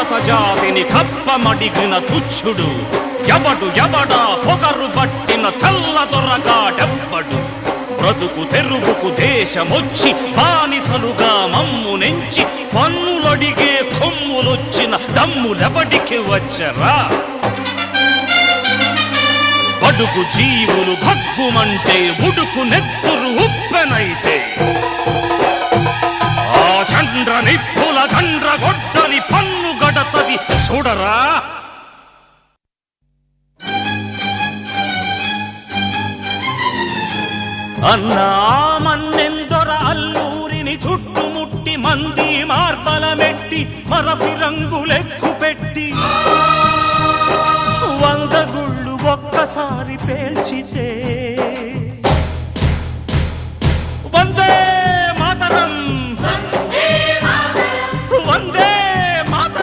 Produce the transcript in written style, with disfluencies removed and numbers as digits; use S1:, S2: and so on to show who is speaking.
S1: భారత జాతిని కప్పమడిగిన తుచ్చుడు ఎవడా పొగరు పట్టిన చల్ల దొరగాడెవ్వడు. బ్రతుకు తెరుగుకు దేశమొచ్చి బానిసలుగా మమ్ము నెంచి పన్నులడిగే కొమ్ములొచ్చిన దమ్ములెవడికి వచ్చరా? బడుగు జీవులు భగ్గుమంటే ఉడుకు నెత్తురు ఉప్పెనైతే ఆ చంద్ర నిప్పుల గండ్ర గొడ్డలి పన్ను గడతది చూడరా? అన్నా మన్నెందొర అల్లూరిని చుట్టుముట్టి మంది మార్బలమెట్టి మరఫి రంగులెక్కు పెట్టి 100 గుళ్ళు ఒక్కసారి పేల్చితే వందే